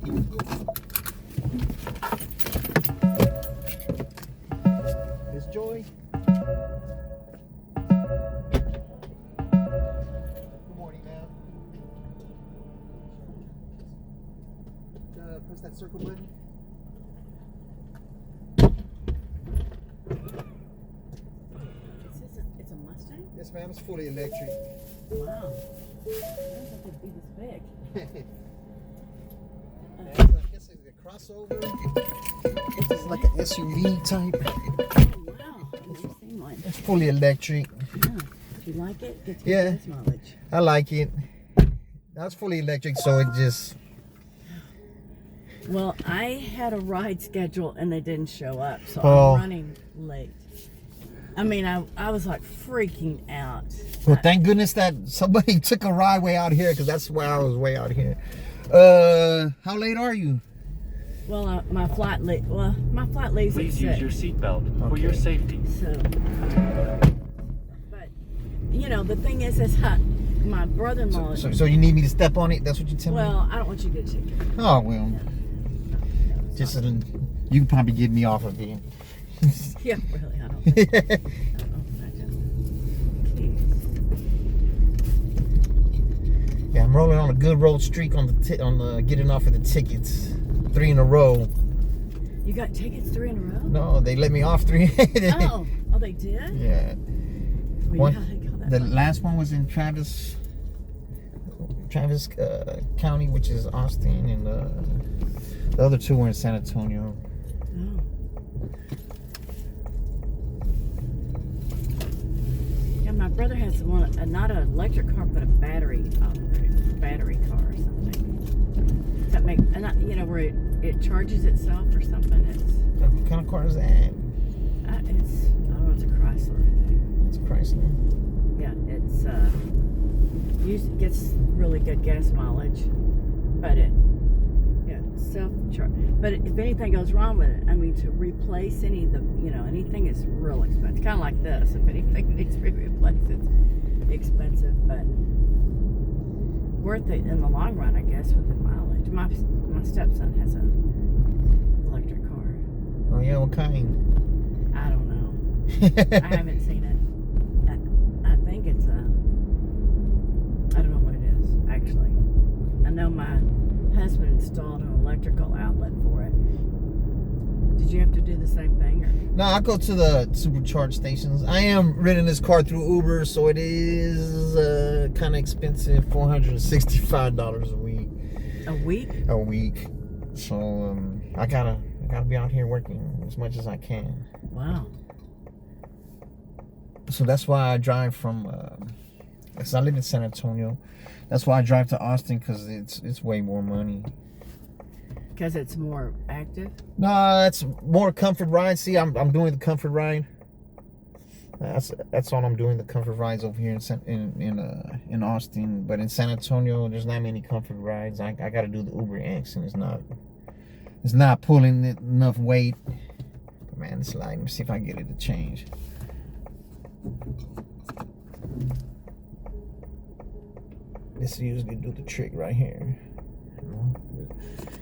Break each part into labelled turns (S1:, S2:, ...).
S1: Miss Joy. Good morning, ma'am. Press that circle button.
S2: It's a Mustang?
S1: Yes, ma'am. It's fully electric.
S2: Wow. I didn't think it'd be this big.
S1: I guess it's a crossover. It's like an SUV type.
S2: Oh, wow. I've never seen one.
S1: It's fully electric.
S2: Yeah. Do you like it? Gets good
S1: Yeah.
S2: gas mileage.
S1: I like it. That's fully electric, so it just...
S2: Well, I had a ride scheduled and they didn't show up, so
S1: Oh.
S2: I'm running late. I mean, I was like freaking out.
S1: Well, thank goodness that somebody took a ride way out here, because that's why I was way out here. How late are you?
S2: Well, my flight leaves
S3: Please
S2: at
S3: use your
S2: 6.
S3: seatbelt for your safety.
S2: So, but you know, the thing is my brother-in-law.
S1: So you need me to step on it? That's what you tell me?
S2: Well, I don't want you to get a ticket.
S1: Oh, well. Just you can probably get me off of it.
S2: Yeah, really, I don't think.
S1: Yeah, I'm rolling on a good road streak on the getting off of the tickets. 3 in a row.
S2: You got tickets 3 in a row?
S1: No, they let me off 3.
S2: Oh, they did?
S1: Yeah.
S2: Well, you gotta call that
S1: The
S2: fun.
S1: last one was in Travis County, which is Austin, and the other 2 were in San Antonio.
S2: Oh. Yeah, my brother has one, not an electric car, but a battery car or something. That make, you know, where it charges itself or something.
S1: What kind of car is that?
S2: It's, I don't know, it's a Chrysler, I think.
S1: It's a Chrysler.
S2: Yeah, it's gets really good gas mileage, but self-charge. But if anything goes wrong with it, I mean, to replace anything is real expensive. Kind of like this. If anything needs to be replaced, it's expensive, but worth it in the long run, I guess, with the mileage. My stepson has an electric car.
S1: Oh yeah, what kind?
S2: I don't know. I haven't seen it. I think it's I don't know what it is, actually. I know my husband installed an electrical outlet for it. Did you have to do the same thing? Or?
S1: No, I go to the supercharge stations. I am renting this car through Uber, so it is kind of expensive, $465 a week.
S2: A week?
S1: A week. So I gotta be out here working as much as I can.
S2: Wow.
S1: So that's why I drive from. Because I live in San Antonio. That's why I drive to Austin, because it's way more money.
S2: Because it's more active?
S1: No, it's more comfort ride. See, I'm doing the comfort ride. That's all I'm doing, the comfort rides over here in Austin. But in San Antonio, there's not many comfort rides. I got to do the Uber X, and it's not pulling enough weight. But man, it's like, let me see if I can get it to change. This usually do the trick right here,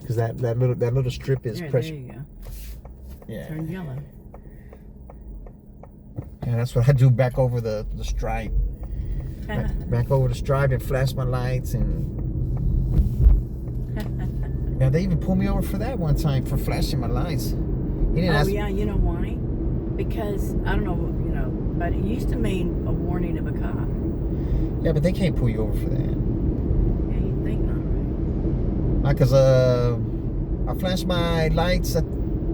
S1: because that little strip is pressure.
S2: There you go.
S1: Yeah.
S2: Turn yellow.
S1: And that's what I do back over the stripe. Back over the stripe and flash my lights. And now they even pulled me over for that one time, for flashing my lights. He didn't ask.
S2: Yeah, you know why? Because I don't know, but it used to mean a warning of a cop.
S1: Yeah, but they can't pull you over for that.
S2: Yeah, you'd think not, right?
S1: Because I flashed my lights. I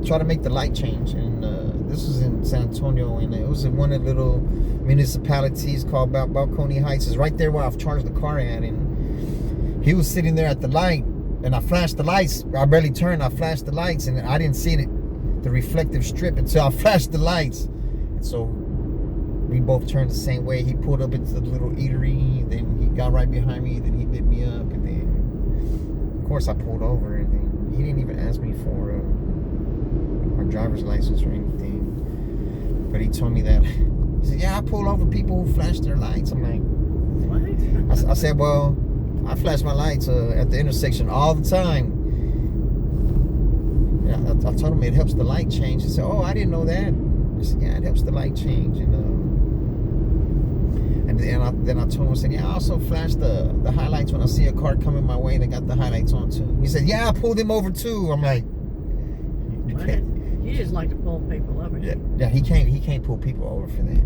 S1: try to make the light change, and this was in San Antonio, and it was in one of the little municipalities called Balcony Heights. It's right there where I've charged the car at, and he was sitting there at the light, and I flashed the lights. I barely turned. I flashed the lights, and I didn't see the reflective strip until I flashed the lights. And so we both turned the same way. He pulled up into the little eatery, then he got right behind me, then he lit me up, and then of course I pulled over, and then he didn't even ask me for my driver's license or anything. But he told me that, he said, yeah, I pull over people who flash their lights. I'm like,
S2: What?
S1: I said, well, I flash my lights at the intersection all the time. I told him it helps the light change. He said, "Oh, I didn't know that." I said, "Yeah, it helps the light change." And then I told him, I said, "Yeah, I also flash the highlights when I see a car coming my way. They got the highlights on too." He said, "Yeah, I pulled them over too." I'm like,
S2: What? You just like to pull people over.
S1: "Yeah, yeah." He can't pull people over for that.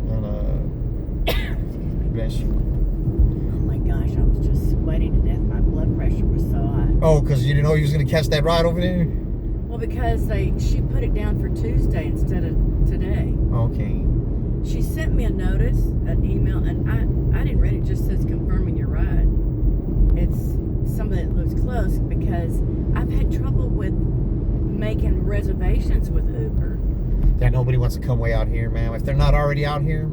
S1: And bless you.
S2: Oh my gosh, I was just sweating to death. My blood pressure was so high.
S1: Oh, because you didn't know you was gonna catch that ride over there.
S2: Well, because she put it down for Tuesday instead of today.
S1: Okay.
S2: She sent me a notice, an email, and I didn't read it. It just says confirming your ride. It's something that looks close because I've had trouble with making reservations with Uber.
S1: Yeah, nobody wants to come way out here, man. If they're not already out here,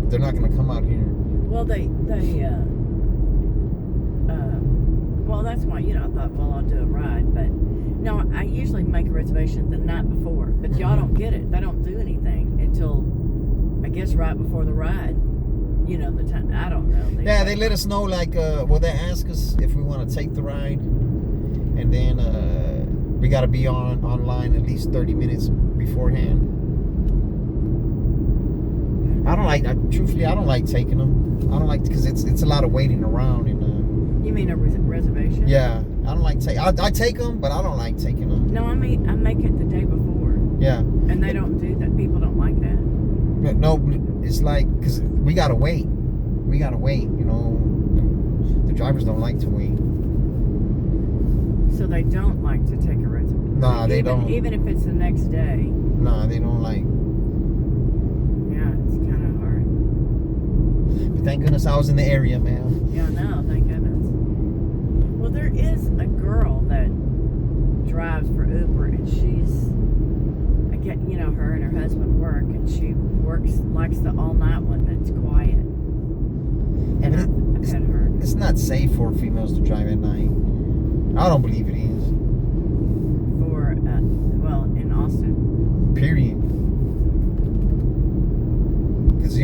S1: they're not gonna come out here.
S2: Well, well, that's why, I thought, well, I'll do a ride. But no, I usually make a reservation the night before. But y'all don't get it. They don't do anything until, I guess, right before the ride. The time. I don't know.
S1: Yeah, they let us know, like, they ask us if we want to take the ride. And then we got to be online at least 30 minutes beforehand. Truthfully, I don't like taking them. I don't like, because it's a lot of waiting around. And
S2: you mean a reservation?
S1: yeah, I don't like I take them, but I don't like taking them.
S2: No, I make it the day before.
S1: Yeah.
S2: And they don't do that. People don't like that.
S1: No, it's like, because we gotta wait. The drivers don't like to wait.
S2: So they don't like to take a reservation.
S1: Nah, they don't.
S2: Even if it's the next day.
S1: Nah, they don't like.
S2: Yeah, it's kind of hard.
S1: But thank goodness I was in the area, man.
S2: Yeah, no, thank goodness. Well, there is a girl that drives for Uber, and her and her husband work, and she likes the all-night one that's quiet. And I've had her.
S1: It's not safe for females to drive at night. I don't believe it is.
S2: For, in Austin.
S1: Period. Because,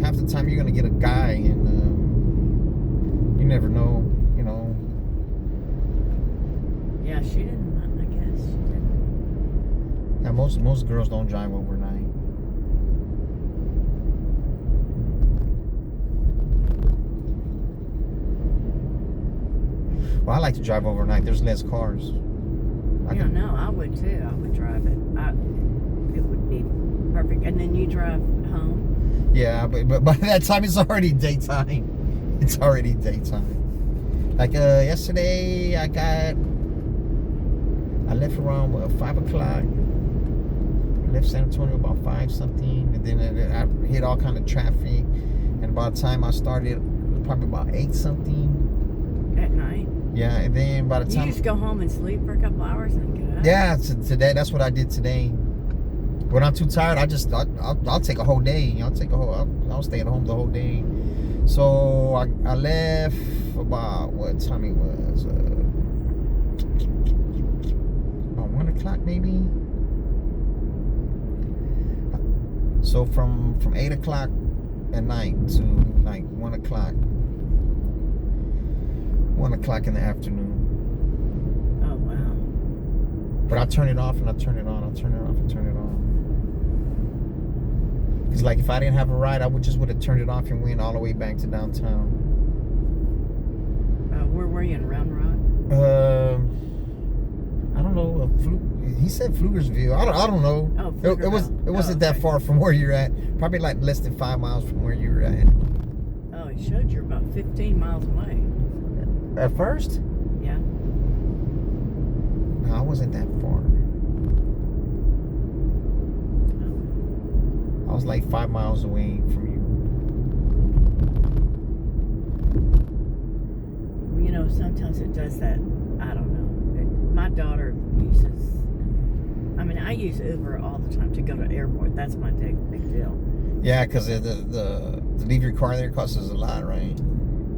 S1: half the time you're going to get a guy, and you never know,
S2: Yeah, she didn't, I guess. She didn't.
S1: Yeah, most girls don't drive overnight. Well, I like to drive overnight. There's less cars.
S2: I would too. I would drive it. It would be perfect. And then you drive home?
S1: Yeah, but by that time it's already daytime. It's already daytime. Like yesterday, I left around 5 o'clock. I left San Antonio about 5 something, and then I hit all kind of traffic. And by the time I started, it was probably about 8 something.
S2: At night?
S1: Yeah, and then by the time
S2: You just go home and sleep for a couple hours and get up?
S1: yeah, today that's what I did today. When I'm too tired, I'll take a whole day. I'll stay at home the whole day. So I left about what time it was. About 1 o'clock maybe. So from 8 o'clock at night to like 1 o'clock. 1 o'clock in the afternoon.
S2: Oh, wow.
S1: But I turn it off and I turn it on. I turn it off and turn it on. Because like if I didn't have a ride, I would have turned it off and went all the way back to downtown.
S2: Where were you, in Round Rock?
S1: I don't know. He said Pflugersville. I don't know.
S2: Oh,
S1: it wasn't that far from where you're at. Probably like less than 5 miles from where you were at.
S2: Oh, he showed you about 15 miles away.
S1: At first?
S2: Yeah.
S1: No, I wasn't that far. I was like 5 miles away from you.
S2: Well, sometimes it does that. I don't know. My daughter uses. I use Uber all the time to go to the airport. That's my big deal.
S1: Yeah, because the to leave your car there costs us a lot, right?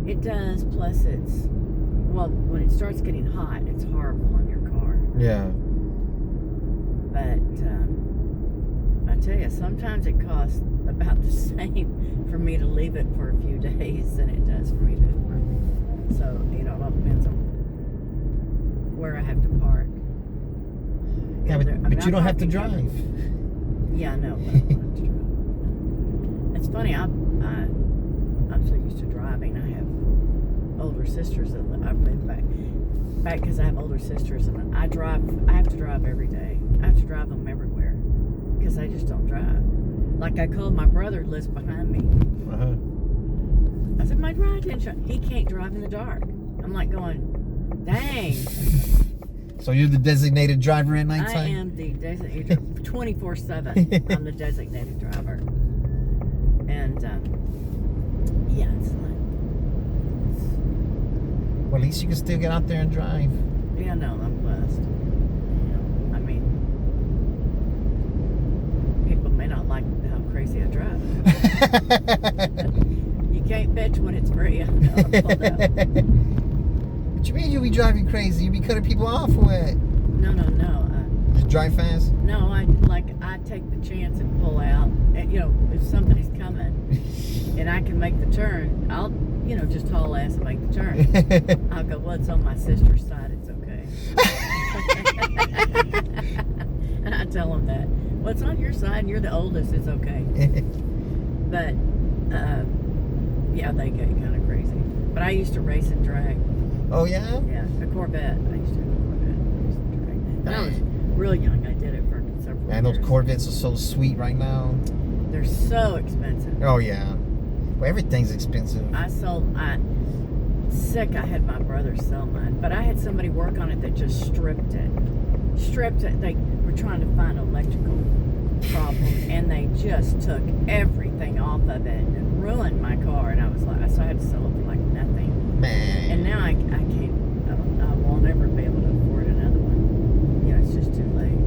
S2: It does. Plus, when it starts getting hot, it's horrible on your car.
S1: Yeah.
S2: But I tell you, sometimes it costs about the same for me to leave it for a few days than it does for me to Uber. So, it all depends on where I have to park.
S1: Yeah,
S2: I mean,
S1: but you don't have to
S2: park in-
S1: drive.
S2: Yeah, I know. But I don't have to drive. It's funny. I'm so used to driving. I have older sisters that I've moved back because I have older sisters, and I have to drive every day. I have to drive them everywhere because I just don't drive. Like I called my brother who lives behind me.
S1: Uh-huh.
S2: I said, my drive attention. He can't drive in the dark. I'm like going, dang.
S1: So you're the designated driver at
S2: I
S1: nighttime?
S2: am the designated 24/7. I'm the designated driver. And yeah, it's like
S1: Well, at least you can still get out there and drive.
S2: yeah, no, I'm blessed. I mean, people may not like how crazy I drive. You can't bitch when it's free. I know, I pulled out.
S1: What you mean you be driving crazy? You be cutting people off or what?
S2: No.
S1: Just drive fast?
S2: No, I take the chance and pull out. And, if somebody's coming and I can make the turn, I'll, just haul ass and make the turn. I'll go, well, it's on my sister's side. It's okay. And I tell them that. Well, it's on your side and you're the oldest. It's okay. But, yeah, they get kind of crazy. But I used to race and drag.
S1: Oh, yeah?
S2: Yeah, a Corvette. I used to have a Corvette. I used to drag. When I was real young, I did it for several
S1: Man, those
S2: years.
S1: Corvettes are so sweet right now.
S2: They're so expensive.
S1: Oh, yeah. Well, everything's expensive.
S2: I had my brother sell mine, but I had somebody work on it that just stripped it. They were trying to find an electrical problem, and they just took everything off of it and ruined my car. And I was like, so I had to sell it for like nothing.
S1: Man.
S2: And now I can't. I won't ever be able to afford another one. It's just too late.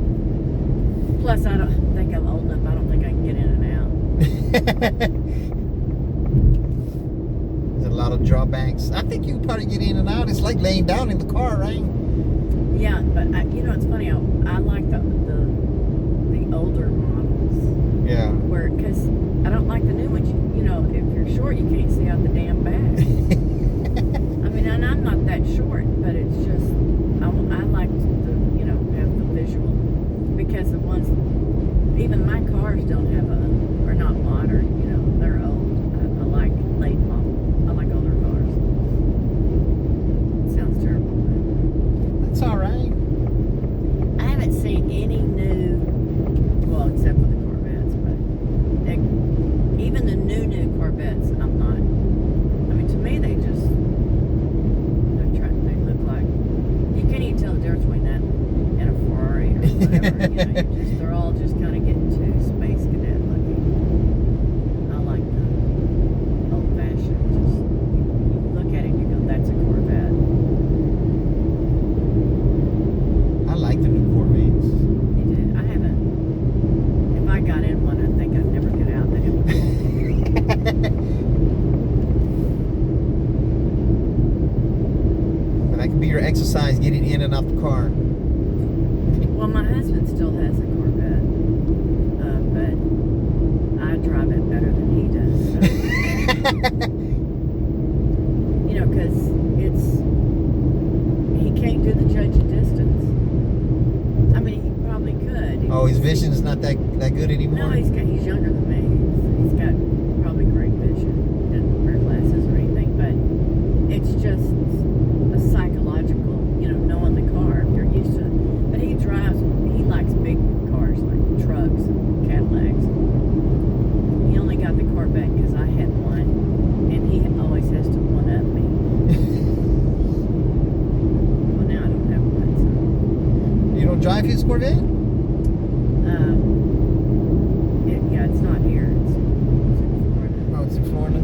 S2: Plus, I don't think I'm old enough. I don't think I can get in and out.
S1: There's a lot of drawbacks. I think you probably get in and out. It's like laying down in the car, right?
S2: Yeah, but it's funny. I like the older models.
S1: Yeah.
S2: Because I don't like the new ones. If you're short, you can't see out the damn back. I mean, and I'm not that short, but it's just I like to have the visual, because the ones, even my cars don't have are not modern. They're old. I like late model. I like older cars. It sounds terrible.
S1: That's all right.
S2: I haven't seen any new, well, except for the Corvettes, but even the new Corvettes, I'm not. I mean, to me, they look like, you can't even tell the difference between that and a Ferrari or whatever. They're all just kind of getting too space cadet looking. I like the old fashioned, you look at it and you go, that's a Corvette.
S1: I like the new Corvettes.
S2: You did. I haven't. If I got in one, I think I'd never get out.
S1: But that could be your exercise, getting in and out the car.
S2: Well, my husband still has a Corvette, but I drive it better than he does. So. Because he can't do the judge of distance. I mean, he probably could.
S1: Oh, his vision is not that good anymore?
S2: No, he's younger than me. He's got probably great vision. He doesn't wear glasses or anything, but it's just a psychological, knowing the car. If you're used to it. But he likes big cars like trucks and Cadillacs. He only got the Corvette because I had one, and he always has to one-up me. Well, now I don't have one,
S1: You don't drive his Corvette?
S2: it's not here. It's in Florida.
S1: Oh, it's in Florida.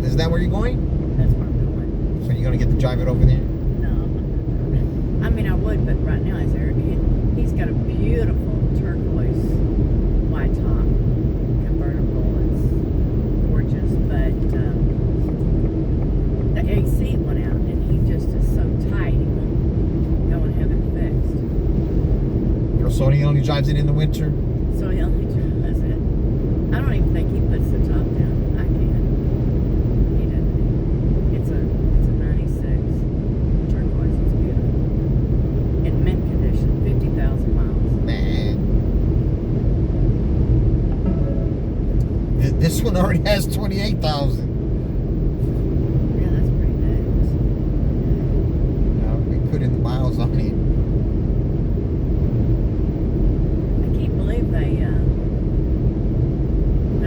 S1: Is that where you're going?
S2: That's where I'm going.
S1: So you're going to get to drive it over there?
S2: No, I'm not gonna drive it. I mean, I would, but right now he's got a beautiful turquoise white top convertible. It's gorgeous, but the AC went out, and he just is so tight. He won't go and have it fixed.
S1: So he only drives it in the winter?
S2: So he only does it. I don't even think he puts the top down. I can't. He doesn't. It's a 96 turquoise. It's beautiful.
S1: already has 28,000.
S2: Yeah, that's pretty nice.
S1: We put in the miles on it.
S2: I can't believe they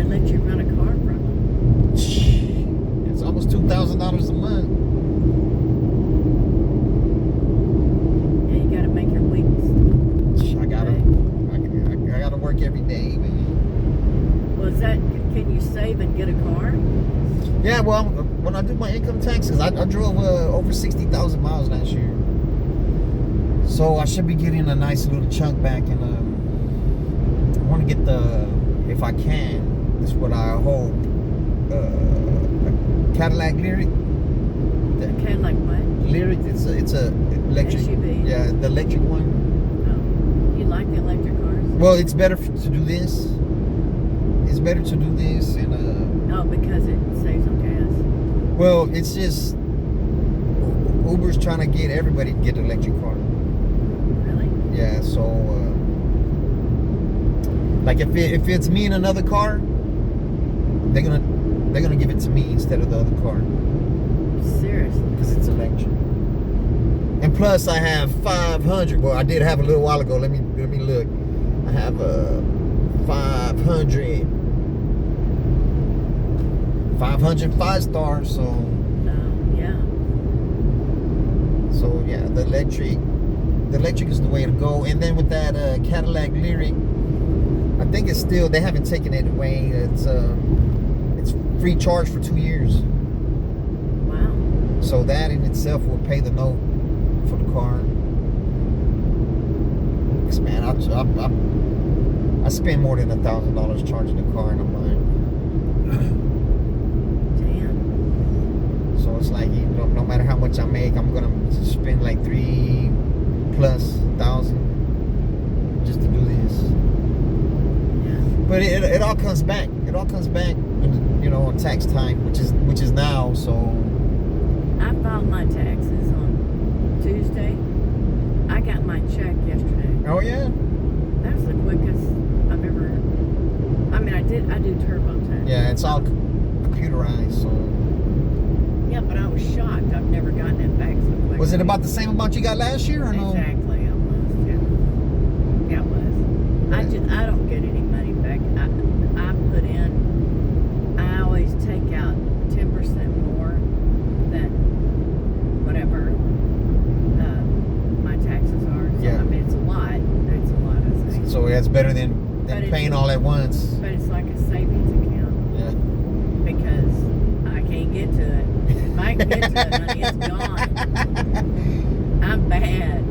S2: let you rent a car from them.
S1: It's almost $2,000 a month.
S2: Yeah, you got to make your weeks.
S1: I gotta work every day, man.
S2: Well, is that? Can you save and get a car?
S1: Yeah, well, when I do my income taxes, I drove over 60,000 miles last year. So I should be getting a nice little chunk back, and I want to get if I can, this is what I hope, a Cadillac Lyric.
S2: Okay, like what?
S1: Lyric, it's a electric.
S2: SUV.
S1: Yeah, the electric one.
S2: Oh, you like the electric cars?
S1: Well, it's better to do this. It's better to do this, and
S2: Oh, because it saves on gas.
S1: well, it's just Uber's trying to get everybody to get an electric car.
S2: Really?
S1: Yeah, so like if it's me in another car, they're gonna give it to me instead of the other car
S2: Seriously?
S1: because it's electric. And plus, I have 500. Well, I did have a little while ago. Let me look. I have a 500 5-star. So
S2: Yeah.
S1: yeah, the electric is the way to go. And then with that Cadillac Lyric, I think it's still, they haven't taken it away. It's free charge for 2 years.
S2: Wow.
S1: So that in itself will pay the note for the car. 'Cause man, I spend more than $1,000 charging the car in a month.
S2: Damn.
S1: So it's like, no matter how much I make, I'm gonna spend like $3,000+ just to do this.
S2: Yeah.
S1: But it all comes back. It all comes back, on tax time, which is now. So
S2: I filed my taxes on Tuesday. I got my check yesterday.
S1: oh yeah,
S2: That was the quickest I've ever. I mean, I do TurboTax.
S1: yeah, it's all computerized. So
S2: Yeah, but I was shocked. I've never gotten it back so quick.
S1: was it about the same amount you got last year or no?
S2: Exactly, it was. Yeah, it was. I don't get any money back. I put in. I always take out 10% more than whatever my taxes are. So,
S1: Yeah.
S2: I mean, it's a lot. It's a lot, I think.
S1: So that's better than
S2: But it's-
S1: paying all at once.
S2: But it's like a savings account
S1: Yeah.
S2: because I can't get to it. If I can get to it, honey, it's gone. I'm bad.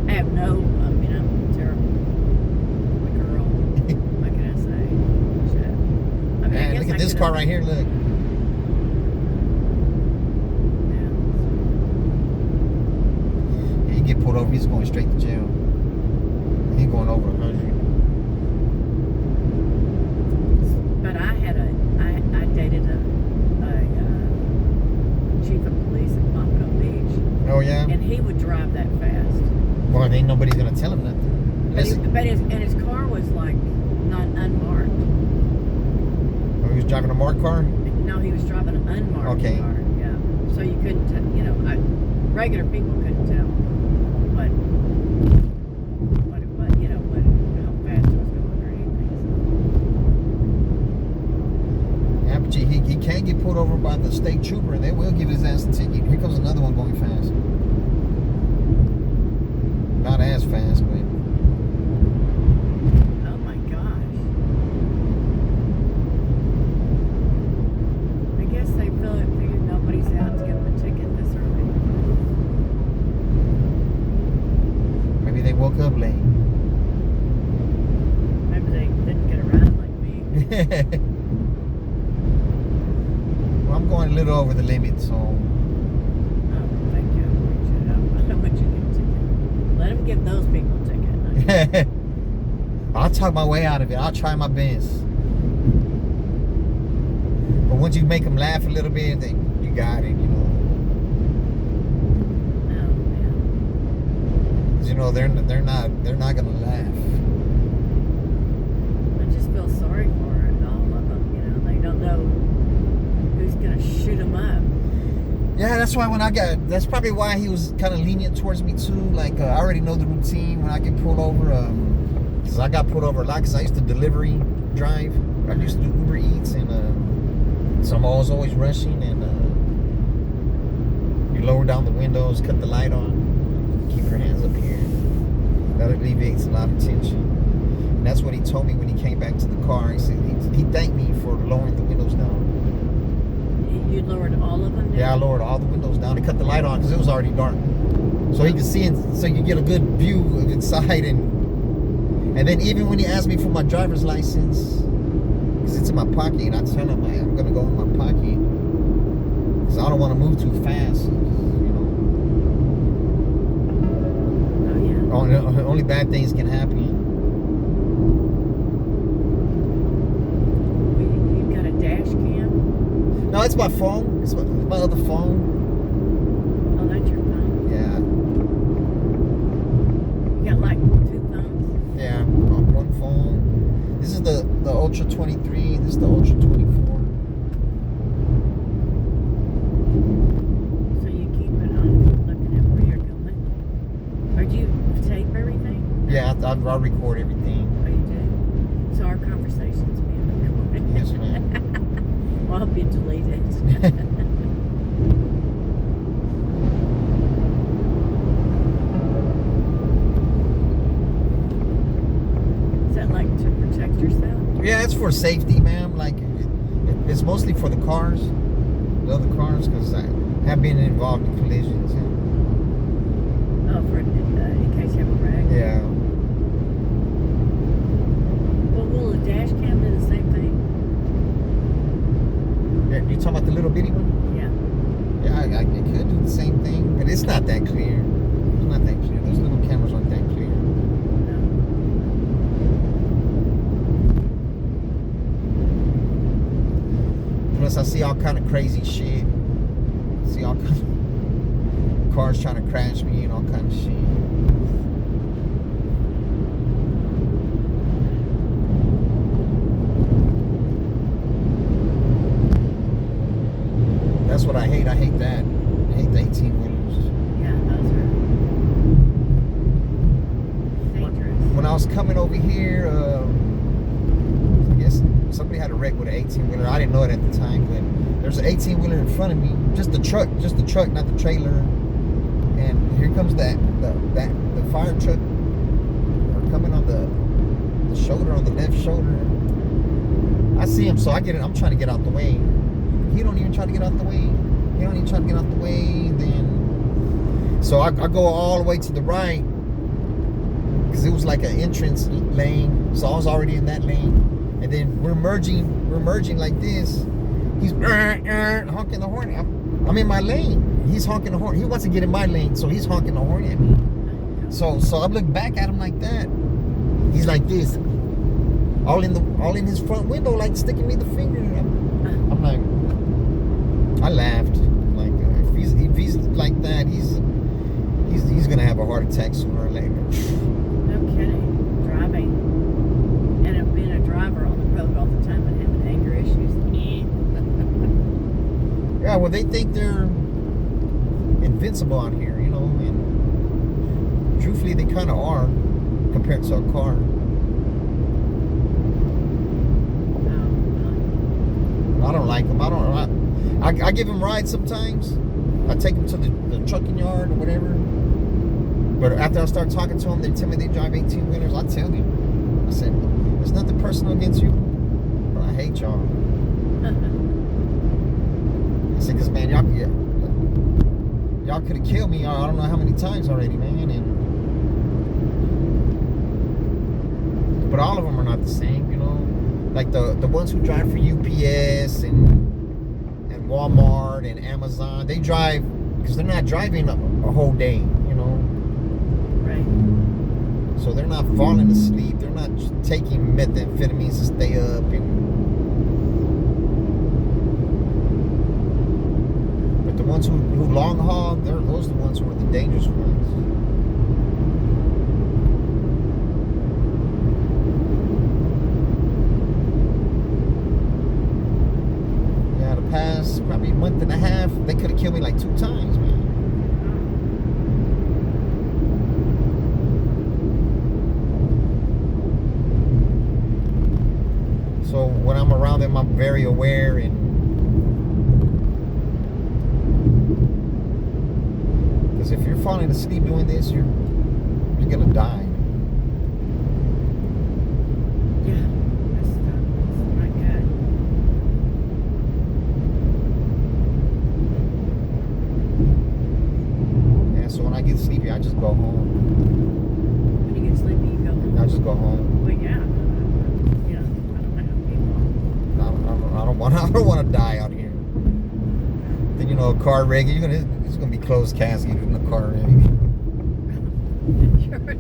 S2: I have no. I mean, I'm terrible. I'm a girl. What can I say? Shit. I mean, I
S1: Man,
S2: guess
S1: look
S2: I
S1: at this
S2: could've-
S1: car right here. Look.
S2: Yeah.
S1: Yeah, he get pulled over. He's going straight to jail. He going over 100.
S2: But I dated a chief of police in Pompano Beach,
S1: Oh yeah.
S2: and he would drive that fast.
S1: Well, ain't nobody's gonna tell him nothing.
S2: But his car was like not unmarked.
S1: He was driving a marked car.
S2: No, he was driving an unmarked
S1: Okay.
S2: car. Yeah, so you couldn't, regular people couldn't tell what it was, how fast it was going or anything.
S1: Yeah, but he can't get pulled over by the state trooper, and they will give his ass a ticket. Here comes another one going fast. Not as fast, but.
S2: Oh my gosh! I guess they figured nobody's out to give them a ticket this early.
S1: Maybe they woke up late.
S2: Maybe they didn't get around like me.
S1: Well, I'm going a little over the limit, so.
S2: Oh, thank you. I want you to get a ticket. Let them give those people a ticket.
S1: I'll talk my way out of it. I'll try my best. But once you make them laugh a little bit, then you got it,
S2: Oh, man.
S1: 'Cause, they're not gonna laugh.
S2: I just feel sorry for all of them. They don't know who's gonna shoot them up.
S1: Yeah, that's why that's probably why he was kind of lenient towards me too. Like, I already know the routine when I get pulled over. Because I got pulled over a lot because I used to delivery drive. I used to do Uber Eats, and so I'm always rushing. And you lower down the windows, cut the light on, keep your hands up here. That alleviates a lot of tension. And that's what he told me when he came back to the car. He said he thanked me for lowering the windows down.
S2: You lowered all of them down?
S1: Yeah, I lowered all the windows down and cut the light on because it was already dark. So he could see, so you get a good view of inside. And then even when he asked me for my driver's license, because it's in my pocket, and I tell him I'm going to go in my pocket because I don't want to move too fast. You know.
S2: Oh, yeah.
S1: Only bad things can happen.
S2: You've got a dash cam?
S1: No, it's my phone. It's my other phone.
S2: Oh, that's your phone?
S1: Yeah.
S2: You got like 2 phones?
S1: Yeah, one phone. This is the Ultra 23. This is the Ultra 24.
S2: So you keep it on looking at where you're going? Or do you tape everything?
S1: Yeah, I record everything.
S2: Oh, you do? So our conversation's being recorded?
S1: Yes, ma'am.
S2: Well, I hope you delete it. Is that like to protect yourself?
S1: Yeah, it's for safety, ma'am. Like, it's mostly for the cars, the other cars, because I have been involved in collisions.
S2: Oh, for in case you have a wreck?
S1: Yeah.
S2: Well, will a dash cam do the same thing?
S1: Yeah, you talking about the little bitty one?
S2: Yeah.
S1: Yeah, it could do the same thing, but it's not that clear. It's not that clear. Those little cameras aren't that clear.
S2: No.
S1: Plus, I see all kind of crazy shit. See all kind of cars trying to crash me and all kind of shit. That's what I hate. I hate that. I hate the 18-wheelers.
S2: Yeah, those are dangerous.
S1: When I was coming over here, I guess somebody had a wreck with an 18-wheeler. I didn't know it at the time, but there's an 18-wheeler in front of me. Just the truck, not the trailer. And here comes the fire truck. They're coming on the shoulder, on the left shoulder. I see him, so I'm trying to get out the way. He don't even try to get out the way. Then, so I go all the way to the right because it was like an entrance lane. So I was already in that lane, and then we're merging like this. He's honking the horn. I'm in my lane. He's honking the horn. He wants to get in my lane, so he's honking the horn at me. So I look back at him like that. He's like this, all in his front window, like sticking me the finger. I'm like. I laughed. Like, if he's like that, he's gonna have a heart attack sooner or later.
S2: No kidding. Driving and being a driver on the road all the time and having anger issues.
S1: Yeah, well, they think they're invincible out here, you know, and truthfully, they kind of are compared to a car. I don't like them. I give them rides sometimes. I take them to the trucking yard or whatever. But after I start talking to them, they tell me they drive 18-wheelers. I tell them. I said, there's nothing personal against you, but I hate y'all. I said, because, man, y'all could have killed me I don't know how many times already, man. But all of them are not the same, you know. Like the ones who drive for UPS and Walmart and Amazon, they drive because they're not driving a whole day, you know.
S2: Right.
S1: So they're not falling asleep. They're not taking methamphetamines to stay up. But the ones who long haul, those are the ones who are the dangerous ones. month and a half, they could have killed me like 2 times, man. So when I'm around them, I'm very aware, and because if you're falling asleep doing this, you're gonna die.
S2: Yeah, that's not good.
S1: Yeah, so when I get sleepy, I just go home.
S2: When you get sleepy, you go home.
S1: I just go home.
S2: But yeah, you know, I don't know how people.
S1: I don't want to die out here. Then you know, a car wreck, it's gonna be closed casket in the car wreck.
S2: Sure. Yeah.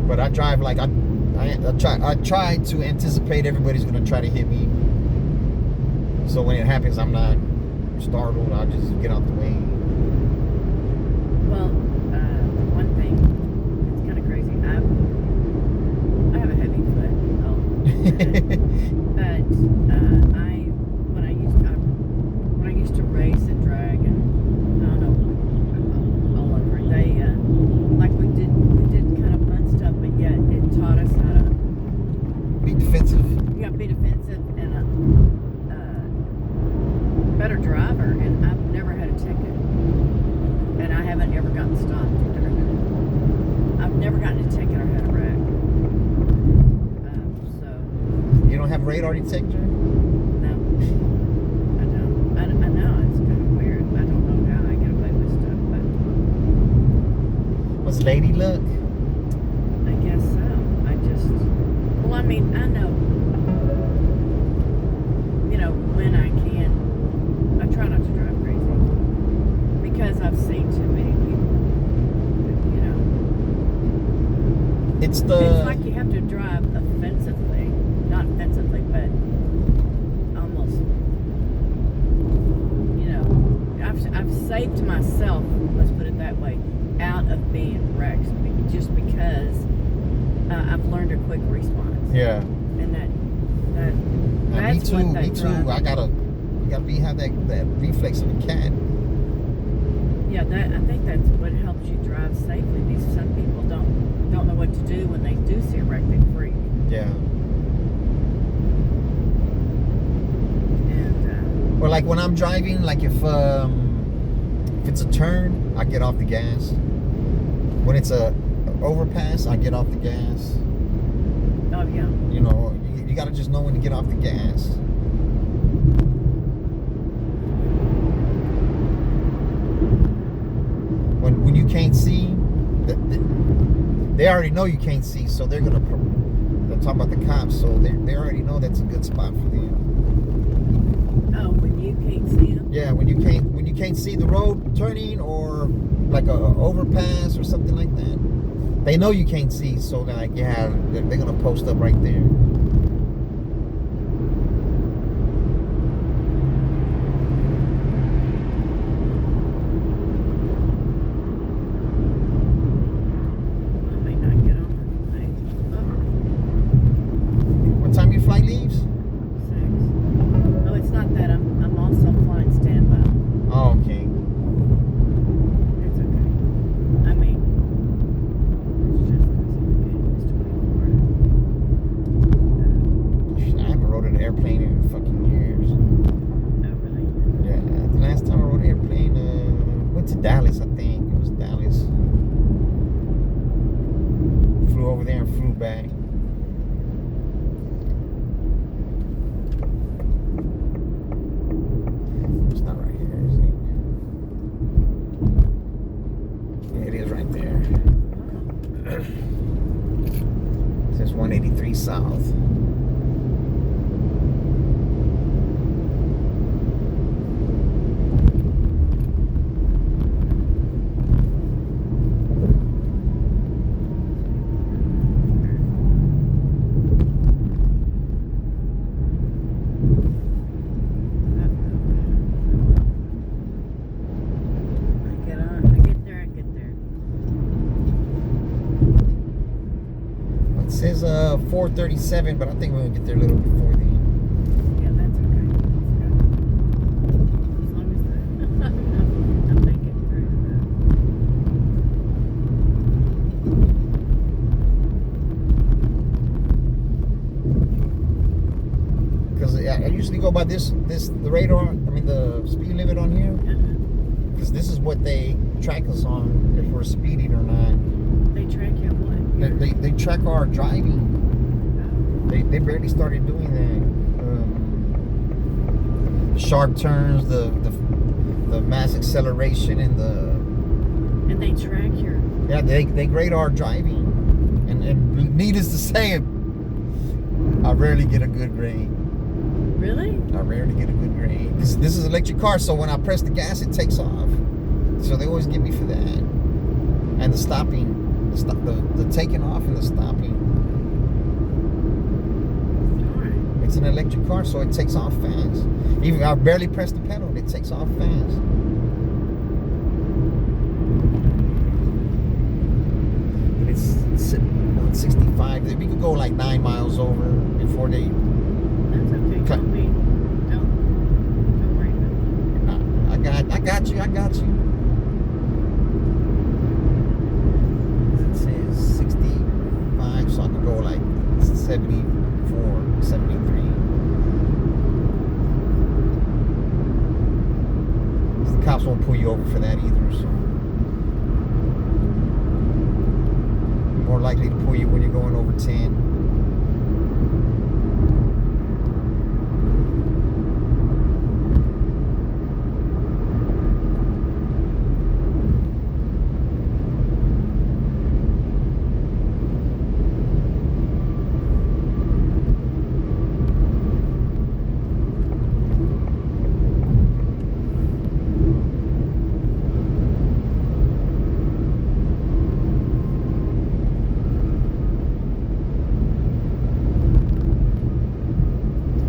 S1: But I drive like I try to anticipate everybody's gonna try to hit me. So when it happens, I'm not startled. I'll just get out the way.
S2: Well, one thing, it's kind of crazy. I have a heavy foot, but when I used to race and drag, and I don't know, all over it. They like we did kind of fun stuff, but yet it taught us how to
S1: Be defensive.
S2: be defensive and a better driver. And I've never had a ticket. And I haven't ever gotten stopped either. I've never gotten a ticket or had a wreck. So,
S1: You don't have radar detector?
S2: no. I don't. I know, it's kind of weird. I don't know how I get away with stuff, but
S1: What's lady luck?
S2: I guess so. Well, I mean, I know, you know, when I can, I try not to drive crazy. Because I've seen too many people, you know.
S1: It's
S2: It's like you have to drive offensively. Not offensively, but almost, you know, I've saved myself, let's put it that way, out of being wrecked just because I've learned a quick response.
S1: yeah.
S2: And
S1: Now,
S2: that's
S1: me too.
S2: what that
S1: Me too.
S2: drive-
S1: I gotta have that reflex of a cat.
S2: Yeah, I think that's what helps you drive safely. Some people don't know what to do when they do see a wreck, they freak.
S1: Yeah.
S2: And
S1: Or like when I'm driving, like if it's a turn, I get off the gas. When it's a overpass, I get off the gas.
S2: oh yeah,
S1: You know, you gotta just know when to get off the gas. When you can't see, they already know you can't see, so they're talk about the cops, so they already know that's a good spot for them.
S2: oh, when you can't see them.
S1: Yeah, when you can't see the road turning or like a overpass or something like that, they know you can't see, so like yeah, they're gonna post up right there.
S2: I may not get on the plane.
S1: What time your flight leaves?
S2: 6. Oh, it's not that. I'm also flying standby.
S1: Oh, okay.
S2: It's okay. I mean, it's just because it's 24.
S1: I haven't rode an airplane in fucking years.
S2: Oh, really?
S1: Yeah, the last time I rode an airplane, went to Dallas, I think. It was Dallas. Flew over there and flew back. It's not right here, is it? Yeah, it is right there. It says 183 South.
S2: I get there.
S1: says 4:37, but I think we're gonna get there a little before then.
S2: Yeah, that's okay. That's good. As long as I make it through
S1: Because I usually go by the radar. I mean the speed limit on here. Because this is what they track us on if we're speeding or not.
S2: They track you what?
S1: They track our driving. They barely started doing that. Sharp turns, the mass acceleration, and
S2: And they track your.
S1: they grade our driving. And needless to say, I rarely get a good grade.
S2: Really?
S1: I rarely get a good grade. This is an electric car, so when I press the gas, it takes off. So they always get me for that. And the stopping, the taking off and the stopping.
S2: Alright.
S1: It's an electric car, so it takes off fast. Even I barely press the pedal, it takes off fast. But it's 65. We could go like 9 miles over before they.
S2: That's okay.
S1: Okay.
S2: Don't worry about it.
S1: I got you. It says 65, so I can go like 74, 73. The cops won't pull you over for that either, so. More likely to pull you when you're going over 10.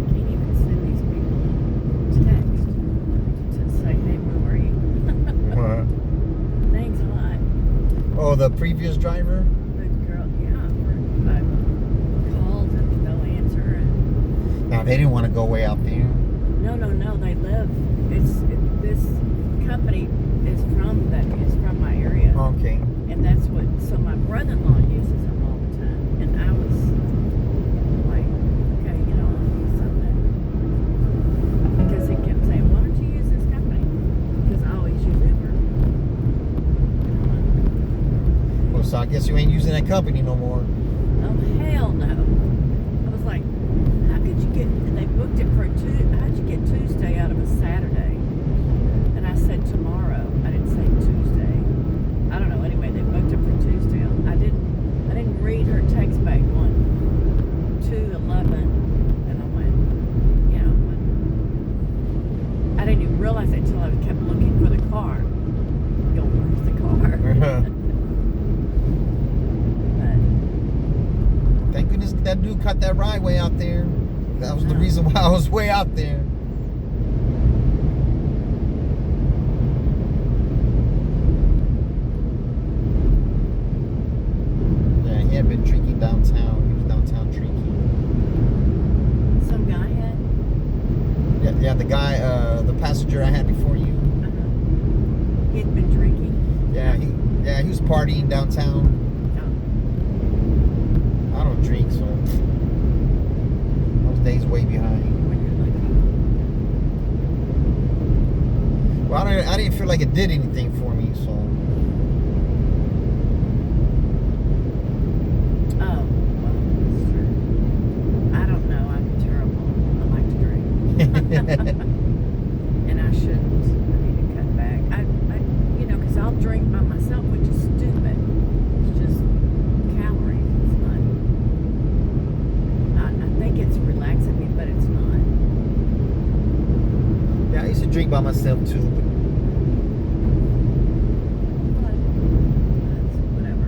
S2: Can't even send these people text to say, hey, where were you? Thanks a lot.
S1: Oh, the previous driver?
S2: The girl, yeah, I called and no answer. And
S1: No, they didn't want to go way out there.
S2: no, they live. This company is from my area,
S1: Okay.
S2: and that's what. So my brother-in-law uses them all the time, and I was like, okay, I'll use something because he kept saying, why don't you use this company? Because I always use Uber.
S1: Well, so I guess you ain't using that company no more.
S2: Oh hell no! I was like, how could you get? And they booked it for how'd you get Tuesday out of a Saturday? And I said tomorrow. I didn't say Tuesday. I don't know. Anyway, they booked it for Tuesday. I didn't read her text back going 2:11, and I went, I didn't even realize it until I kept looking for the car. Going, where's the car? But
S1: Thank goodness that dude cut that right way out there. That was the reason why I was way out there. Yeah, he had been drinking downtown. He was downtown drinking.
S2: some guy had.
S1: Yeah, the guy, the passenger I had before you.
S2: He'd been drinking.
S1: Yeah, he was partying downtown.
S2: Oh,
S1: I don't drink, so those days way behind.
S2: when you're
S1: Well, I didn't feel like it did anything for me, so.
S2: oh, well, that's true. I don't know. I'm terrible. I like to drink. And I shouldn't. I need to cut back. Because I'll drink by myself, which is stupid. It's just calories. It's not. I think it's relaxing me, but it's not.
S1: Yeah, I used to drink by myself too, but
S2: But that's whatever.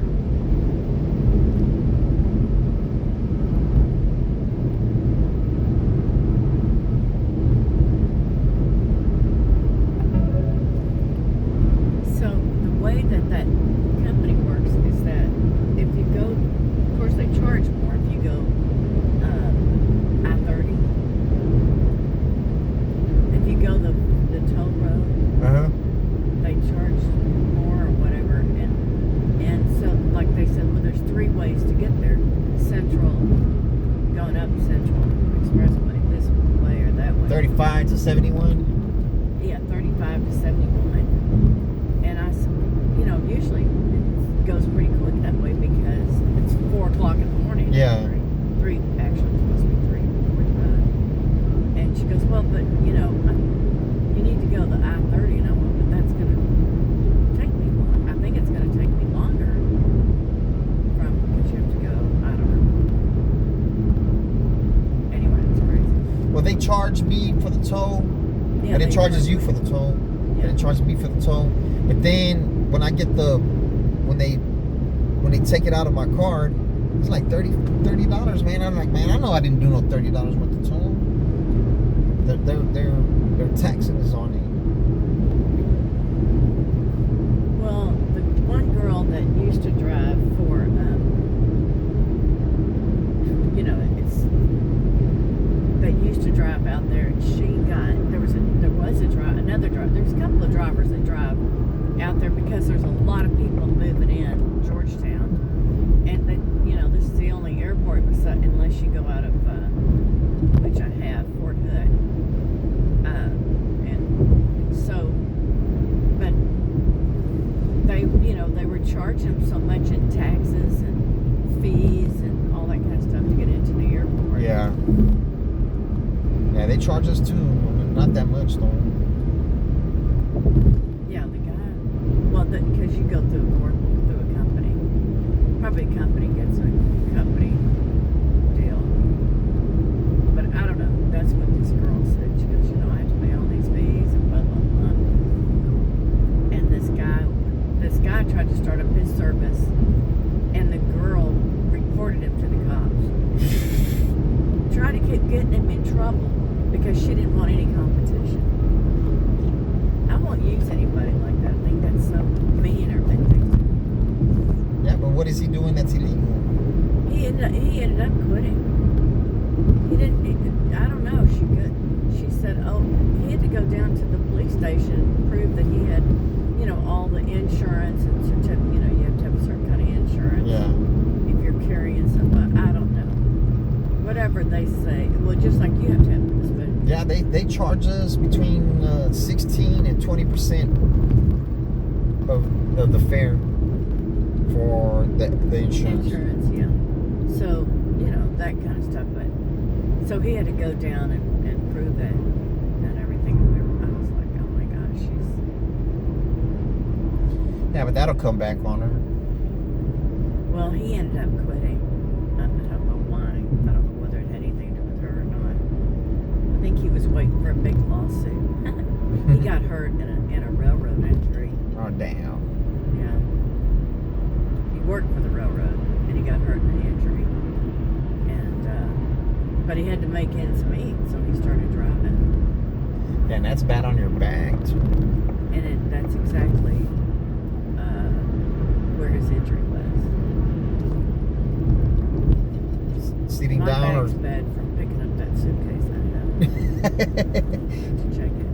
S2: So the way that company works is that if you go, of course they charge more up Central Expressway this way or that way.
S1: 35 to 71.
S2: Yeah, 35 to 71. And I, usually it goes pretty quick that way because it's 4 o'clock in the morning.
S1: Yeah.
S2: Three, actually, it's supposed to be 3:45. And she goes, well, but, you need to go the I-30. And I went, but that's going to take me long. I think it's going to take me longer because you have to go, I don't know. Anyway, it's crazy.
S1: Well, they charge me for the toll.
S2: Yeah,
S1: and it
S2: they
S1: charges
S2: do.
S1: you for the toll.
S2: Yeah.
S1: And it charges me for the toll. But then when I get when they take it out of my card, it's like $30, man. I'm like, man, I know I didn't do no $30 worth of toll. They're taxing us on it.
S2: Well, the one girl that used to drive for, that used to drive out there, and there was another driver. There's a couple of drivers that drive out there because there's a lot of people moving in Georgetown, and this is the only airport unless you go out of, which I have, Fort Hood, and so, but they were charging them so much in taxes and fees and all that kind of stuff to get into the airport.
S1: Yeah. Yeah, they charge us too. Not that much though.
S2: Yeah, the guy. Well, because you go through a company. Probably a company gets a company deal. But I don't know. That's what this girl said. She goes, I have to pay all these fees and blah blah blah. And this guy tried to start up his service, and the girl reported him to the cops. Tried to keep getting him in trouble because she didn't want any competition. I won't use anybody like that. I think that's so mean or vindictive.
S1: Yeah, but what is he doing that's illegal?
S2: He ended up quitting. He didn't. I don't know. She said, he had to go down to the police station and prove that he had, all the insurance and certificate. You have to have a certain kind of insurance.
S1: Yeah.
S2: If you're carrying somebody, I don't know. Whatever they say. Well, just like you have to have this, but
S1: Yeah, they charge us between 16 and 20% of the fare for the insurance.
S2: Yeah. So, that kind of stuff. But so he had to go down and prove that and everything. I was like, oh my gosh,
S1: Yeah, but that'll come back on her.
S2: well, he ended up quitting. I don't know why. I don't know whether it had anything to do with her or not. I think he was waiting for a big lawsuit. He got hurt in a railroad injury.
S1: Oh, damn.
S2: Yeah. He worked for the railroad, and he got hurt in an injury. And, but he had to make ends meet, so he started driving.
S1: Yeah, and that's bad on your back, too.
S2: And that's exactly where his injury was.
S1: Sitting
S2: My
S1: down
S2: bag's bad from picking up that suitcase I have to check it.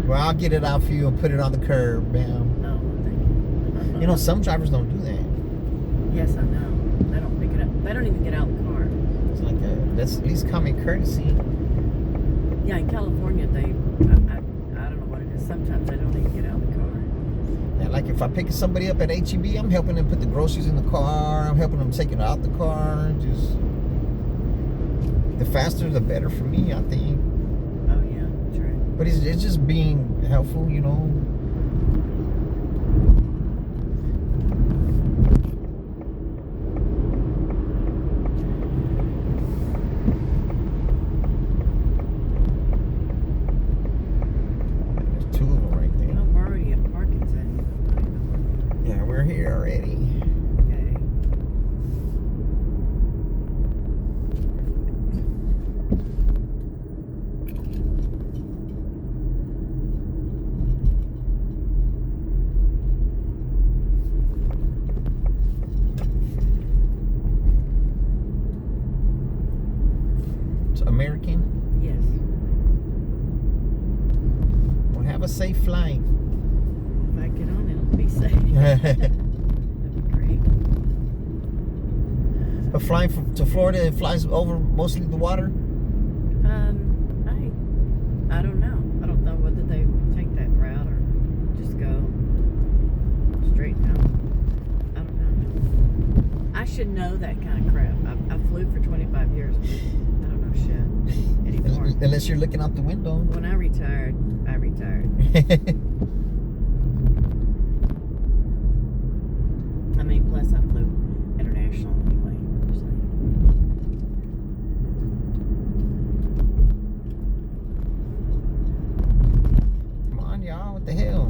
S1: Well, I'll get it out for you and put it on the curb, bam.
S2: No, thank you.
S1: Some drivers don't do that.
S2: Yes, I know. They don't pick it up. They don't even get out of the car.
S1: It's like that's at least common courtesy.
S2: Yeah, in California, I don't know what it is. Sometimes they don't even get out of the car.
S1: Yeah, like if I pick somebody up at HEB, I'm helping them put the groceries in the car. I'm helping them take it out the car. Just the faster, the better for me, I think.
S2: Oh yeah, true.
S1: But it's just being helpful, There's two of them right there.
S2: I'm already at Parkinson.
S1: Yeah, we're here already.
S2: Okay.
S1: It's American.
S2: Yes.
S1: Well, have a safe flight.
S2: If I get on, it'll be safe. That'd be great.
S1: But flying to Florida, it flies over mostly the water.
S2: I don't know. I don't know whether they take that route or just go straight down. I don't know. I should know that kind of crap. I flew for 25 years. I don't know shit anymore.
S1: Unless you're looking out the window.
S2: When I retired, I retired. I mean, plus I flew international anyway. So.
S1: Come on, y'all. What the hell?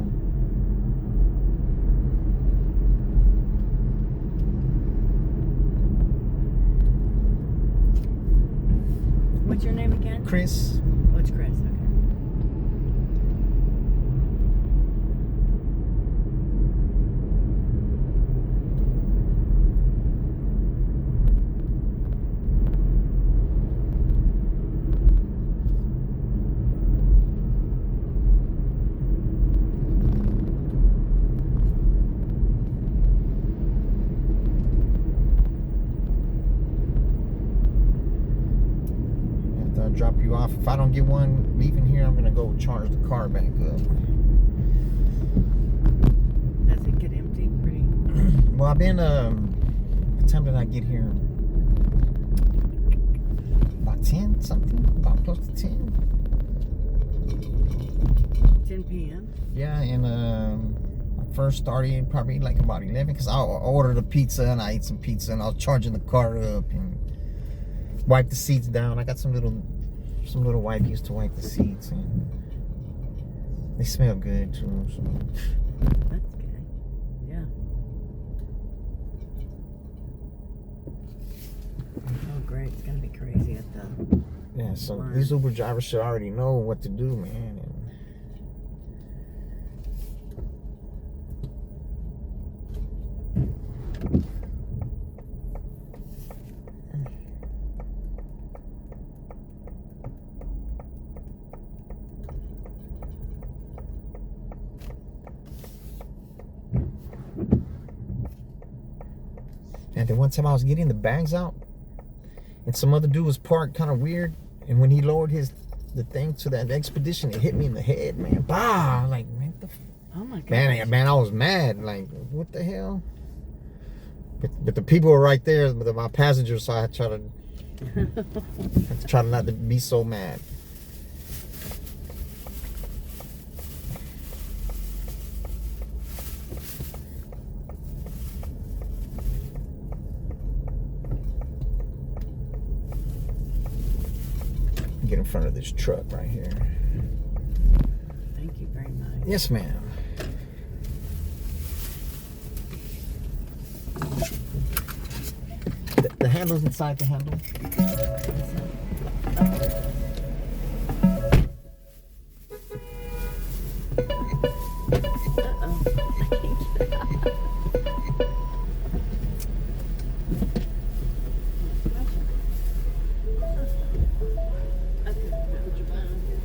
S2: What's your name again?
S1: Chris.
S2: What's Chris? Okay.
S1: After I drop you off, if I don't get one leaving here, I'm gonna go charge the car back up.
S2: Does it get empty pretty?
S1: Well, I've been. What time did I get here? About 10 something. About close to 10.
S2: 10 p.m.
S1: Yeah, and I first started probably like about 11 because I ordered a pizza and I ate some pizza and I was charging the car up and wiped the seats down. I got some little wipes to wipe the seats and they smell good too. So.
S2: That's good. Yeah. Oh, great. It's going to be crazy at the...
S1: Yeah, so
S2: line.
S1: these Uber drivers should already know what to do, man. And And then one time I was getting the bags out, and some other dude was parked kind of weird. And when he lowered the thing to that expedition, it hit me in the head, man. Bah! Like, man,
S2: Oh, my God.
S1: man, I was mad. Like, what the hell? But the people were right there, my passengers. So I try to not to be so mad. Get in front of this truck right here.
S2: Thank you very much.
S1: Yes, ma'am. The handle's inside the handle.
S2: Uh-oh. I can't get out. Okay, put your button on here.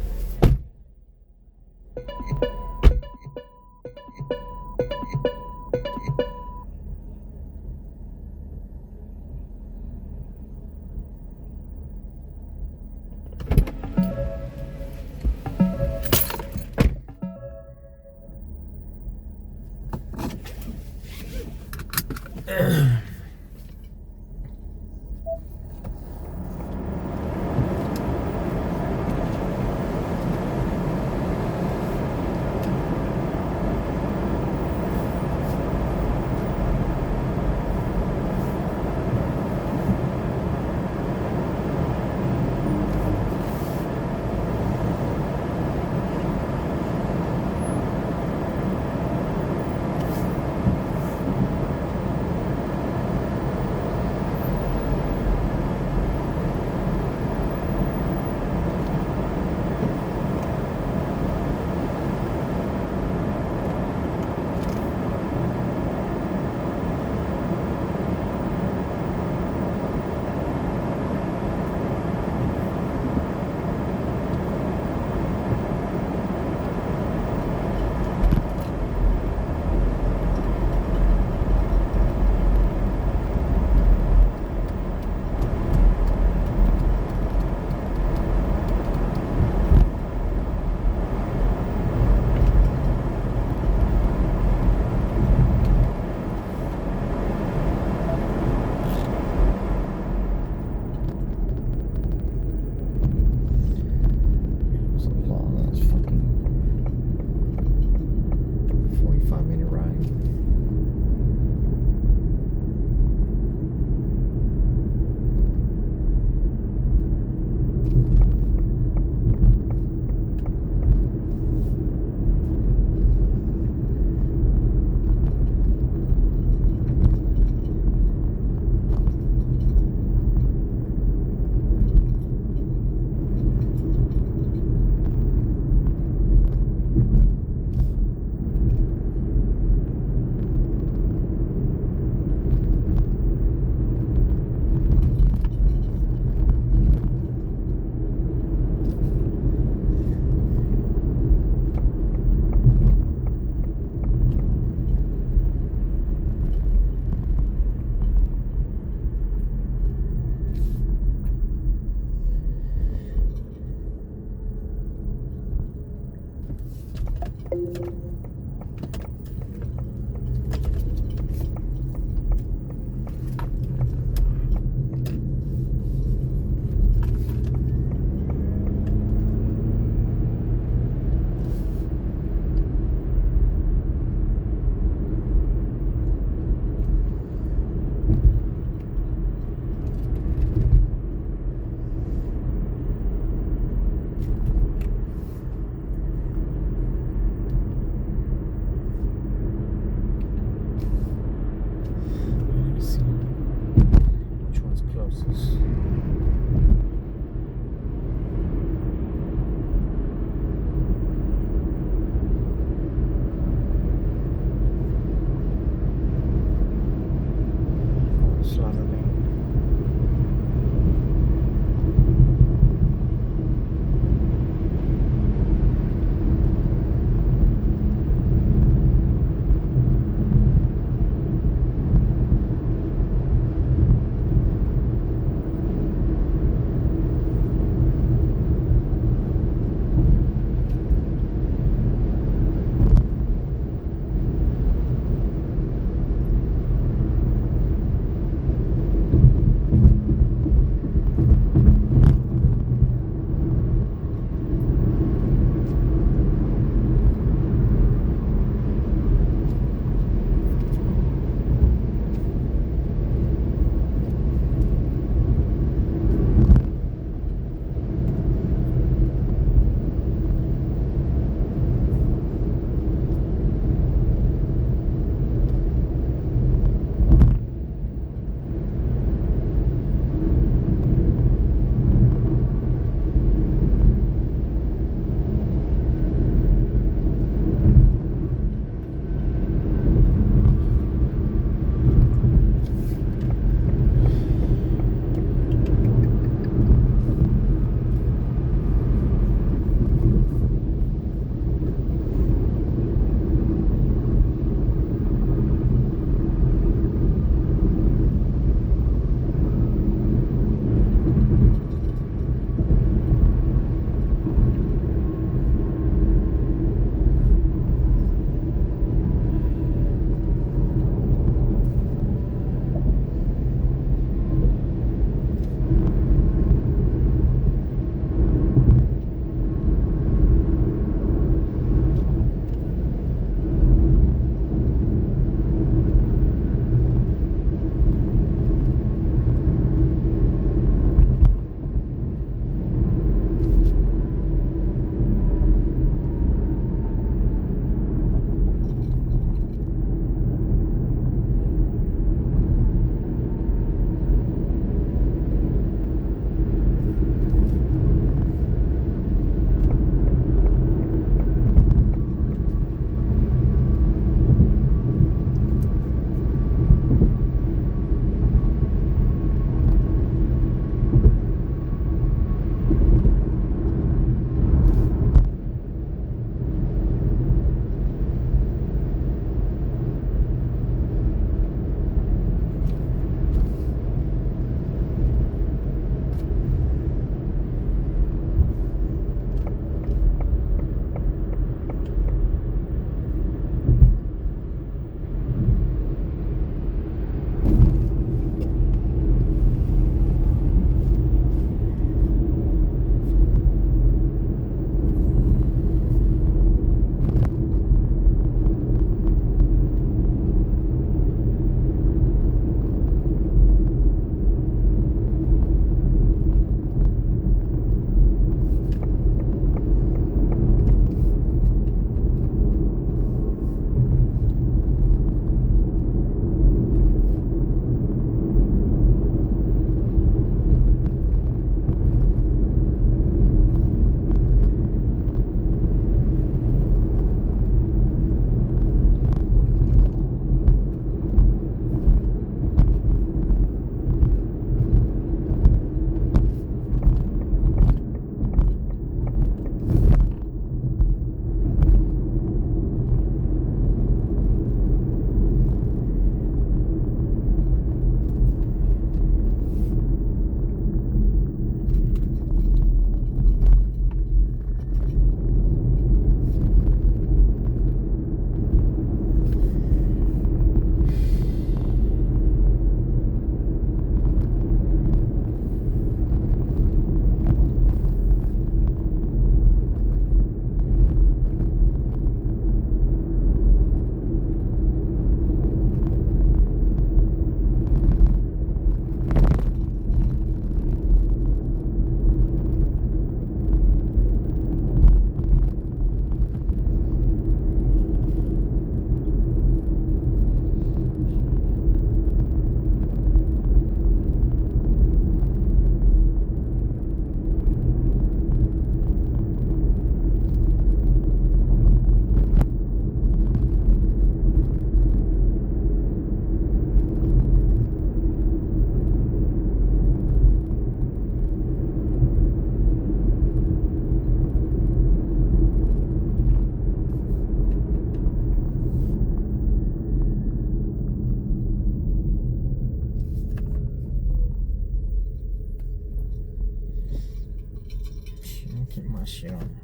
S1: my shit on.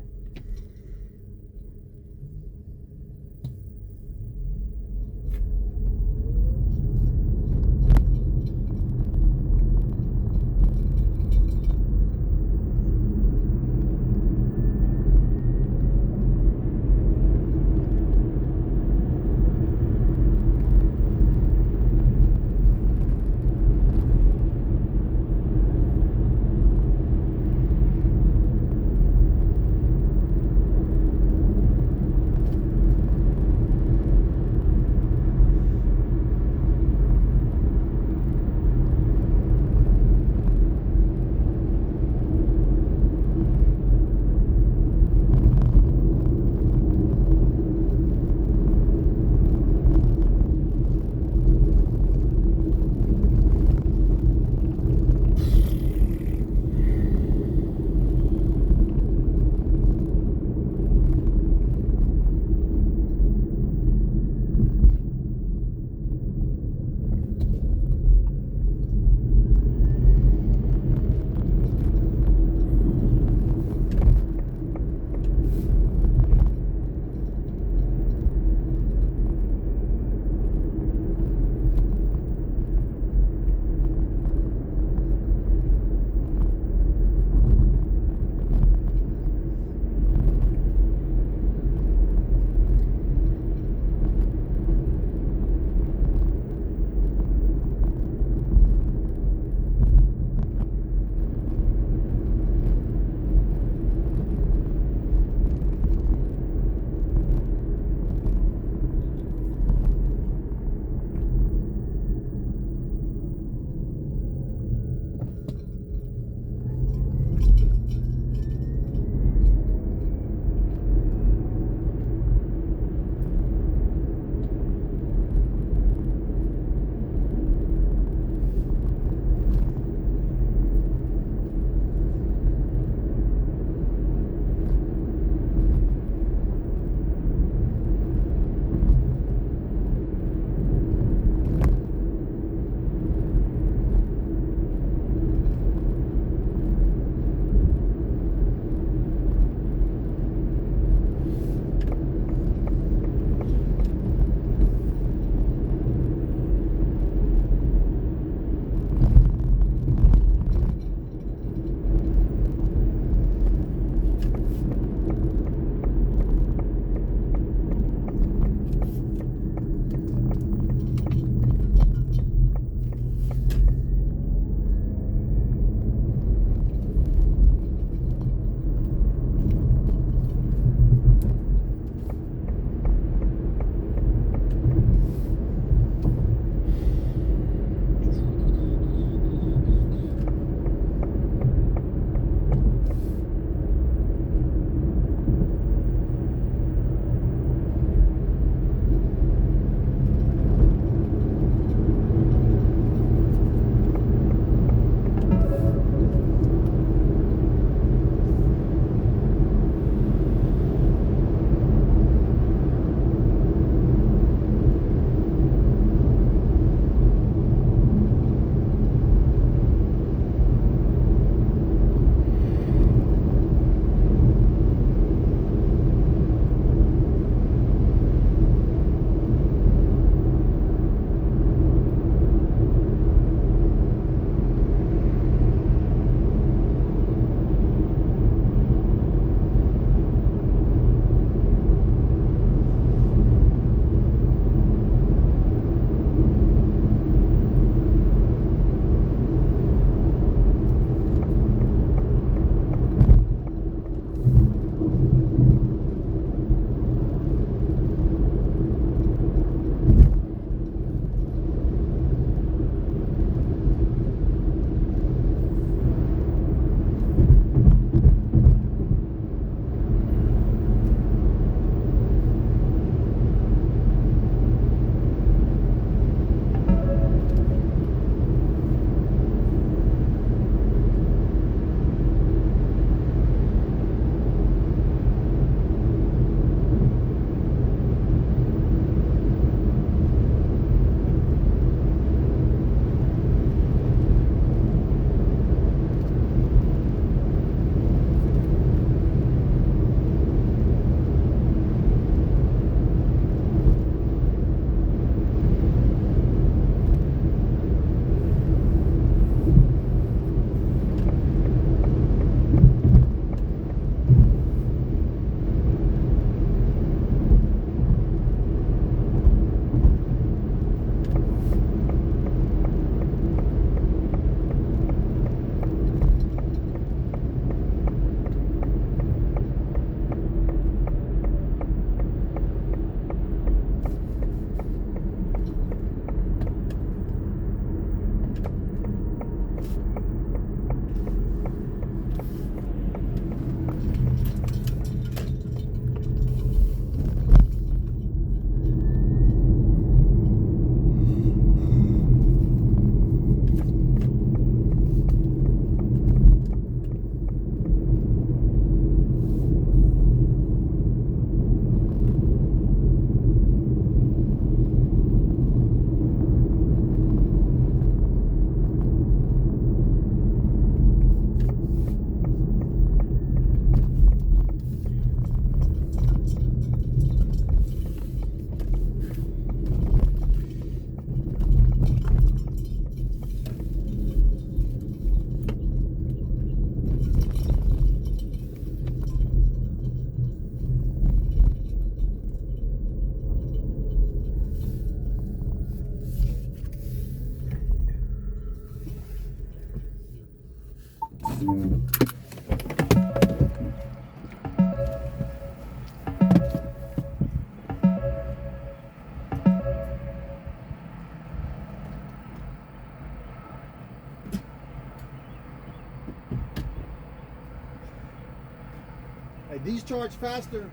S1: Hey, these charge faster.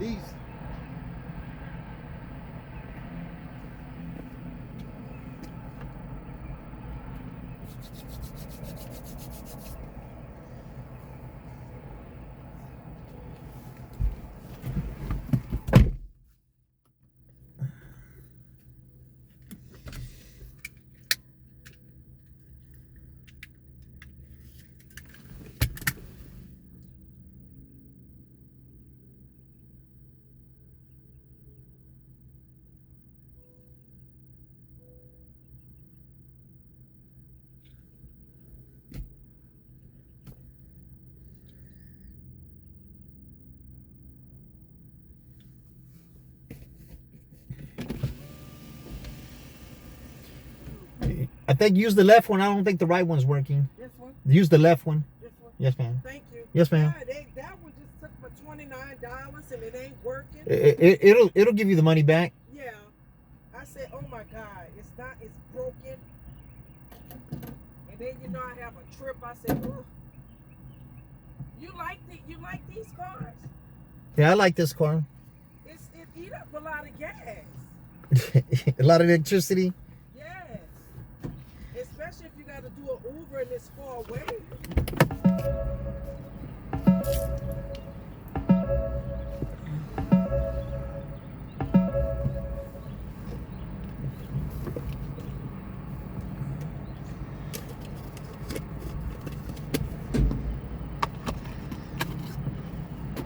S1: These. I think use the left one. I don't think the right one's working.
S4: This one?
S1: Use the left one.
S4: This one?
S1: Yes, ma'am.
S4: Thank you.
S1: Yes, ma'am.
S4: Yeah, that one just took my $29 and it ain't working.
S1: It'll give you the money back.
S4: Yeah. I said, oh my God, it's broken. And then you know I have a trip. I said, oh, you like these cars?
S1: Yeah, I like this car.
S4: It eat up a lot of gas.
S1: A lot of electricity.
S4: Yes. Especially if you got to do an Uber and it's far away.